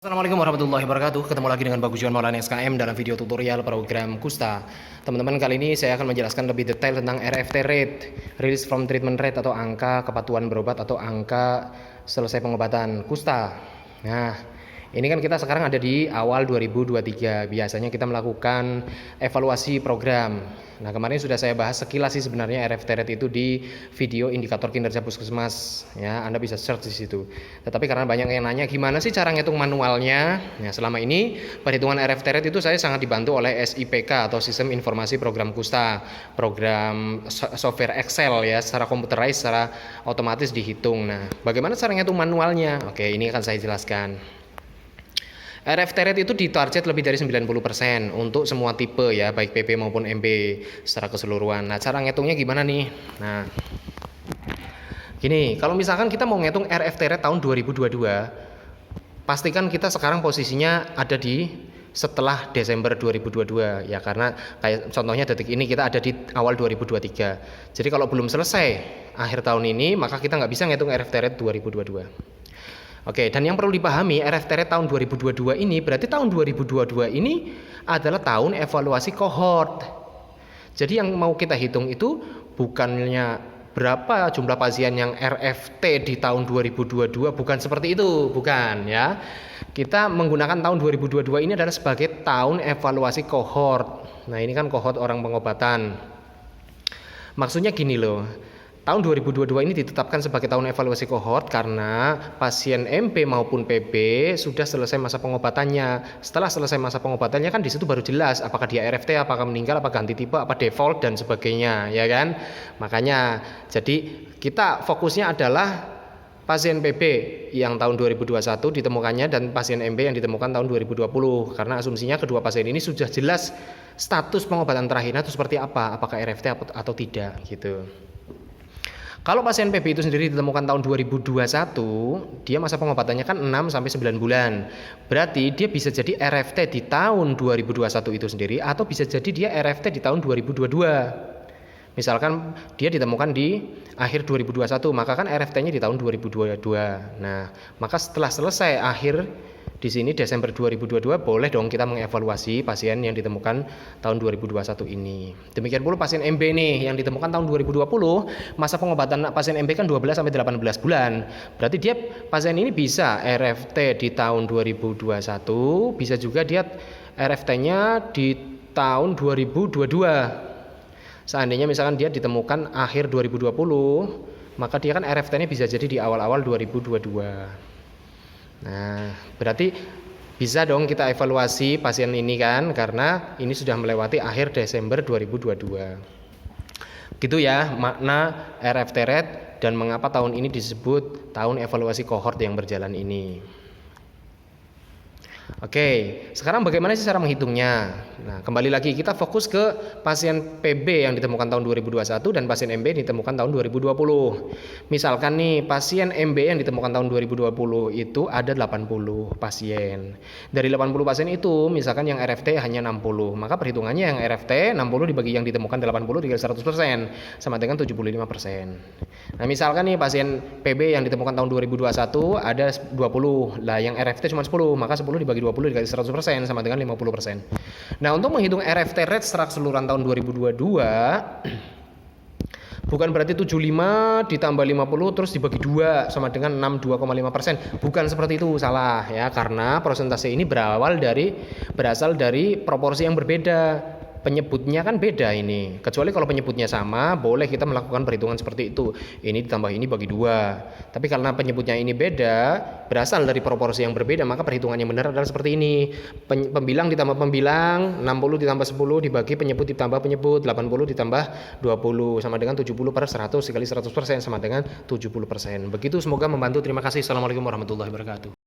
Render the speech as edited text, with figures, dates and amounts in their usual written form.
Assalamualaikum warahmatullahi wabarakatuh. Ketemu lagi dengan Bagus Juan Maulana SKM dalam video tutorial program Kusta. Teman-teman, kali ini saya akan menjelaskan lebih detail tentang RFT rate, Release from Treatment Rate, atau angka kepatuhan berobat atau angka selesai pengobatan Kusta. Nah, ini kan kita sekarang ada di awal 2023. Biasanya kita melakukan evaluasi program. Nah, kemarin sudah saya bahas sekilas sih sebenarnya RFT rate itu di video indikator kinerja puskesmas. Ya, Anda bisa search di situ. Tetapi karena banyak yang nanya gimana sih cara ngitung manualnya? Nah, selama ini perhitungan RFT rate itu saya sangat dibantu oleh SIPK atau Sistem Informasi Program Kusta, program software Excel ya, secara computerized, secara otomatis dihitung. Nah, bagaimana cara ngitung manualnya? Oke, ini akan saya jelaskan. RFT rate itu ditarget lebih dari 90% untuk semua tipe ya, baik PP maupun MB secara keseluruhan. Nah, cara ngitungnya gimana nih? Nah, gini, kalau misalkan kita mau ngitung RFT rate tahun 2022, pastikan kita sekarang posisinya ada di setelah Desember 2022 ya, karena kayak contohnya detik ini kita ada di awal 2023. Jadi kalau belum selesai akhir tahun ini, maka kita nggak bisa ngitung RFT rate 2022. Oke, dan yang perlu dipahami, RFT rate tahun 2022 ini berarti tahun 2022 ini adalah tahun evaluasi kohort. Jadi yang mau kita hitung itu bukannya berapa jumlah pasien yang RFT di tahun 2022, bukan seperti itu, bukan ya. Kita menggunakan tahun 2022 ini adalah sebagai tahun evaluasi kohort. Nah, ini kan kohort orang pengobatan. Maksudnya gini loh. Tahun 2022 ini ditetapkan sebagai tahun evaluasi kohort karena pasien MP maupun PB sudah selesai masa pengobatannya. Setelah selesai masa pengobatannya kan di situ baru jelas apakah dia RFT, apakah meninggal, apakah ganti tipe, apa default dan sebagainya, ya kan? Makanya jadi kita fokusnya adalah pasien PB yang tahun 2021 ditemukannya dan pasien MB yang ditemukan tahun 2020, karena asumsinya kedua pasien ini sudah jelas status pengobatan terakhirnya itu seperti apa, apakah RFT atau tidak gitu. Kalau pasien PB itu sendiri ditemukan tahun 2021, dia masa pengobatannya kan 6 sampai 9 bulan. Berarti dia bisa jadi RFT di tahun 2021 itu sendiri, atau bisa jadi dia RFT di tahun 2022. Misalkan dia ditemukan di akhir 2021, maka kan RFT-nya di tahun 2022. Nah, maka setelah selesai akhir di sini Desember 2022, boleh dong kita mengevaluasi pasien yang ditemukan tahun 2021 ini. Demikian pula pasien MB nih yang ditemukan tahun 2020, masa pengobatan pasien MB kan 12 sampai 18 bulan. Berarti dia pasien ini bisa RFT di tahun 2021, bisa juga dia RFT-nya di tahun 2022. Seandainya misalkan dia ditemukan akhir 2020, maka dia kan RFT-nya bisa jadi di awal-awal 2022. Nah, berarti bisa dong kita evaluasi pasien ini kan, karena ini sudah melewati akhir Desember 2022. Gitu ya makna RFT rate dan mengapa tahun ini disebut tahun evaluasi kohort yang berjalan ini. Oke, sekarang bagaimana sih cara menghitungnya? Nah, kembali lagi kita fokus ke pasien PB yang ditemukan tahun 2021 dan pasien MB yang ditemukan tahun 2020. Misalkan nih, pasien MB yang ditemukan tahun 2020 itu ada 80 pasien. Dari 80 pasien itu, misalkan yang RFT hanya 60, maka perhitungannya yang RFT 60 dibagi yang ditemukan 80 dikali 100% sama dengan 75%. Nah, misalkan nih pasien PB yang ditemukan tahun 2021 ada 20, lah yang RFT cuma 10, maka 10 dibagi 20 dikali 100% sama dengan 50%. Nah, untuk menghitung RFT rate secara keseluruhan tahun 2022, bukan berarti 75 ditambah 50 terus dibagi 2 sama dengan 62,5%. Bukan seperti itu, salah ya, karena persentase ini berasal dari proporsi yang berbeda. Penyebutnya kan beda ini. Kecuali kalau penyebutnya sama, boleh kita melakukan perhitungan seperti itu. Ini ditambah ini bagi 2. Tapi karena penyebutnya ini beda, berasal dari proporsi yang berbeda, maka perhitungan yang benar adalah seperti ini. Pembilang ditambah pembilang, 60 ditambah 10 dibagi penyebut ditambah penyebut, 80 ditambah 20 sama dengan 70 per 100 dikali 100% sama dengan 70%. Begitu, semoga membantu. Terima kasih. Assalamualaikum warahmatullahi wabarakatuh.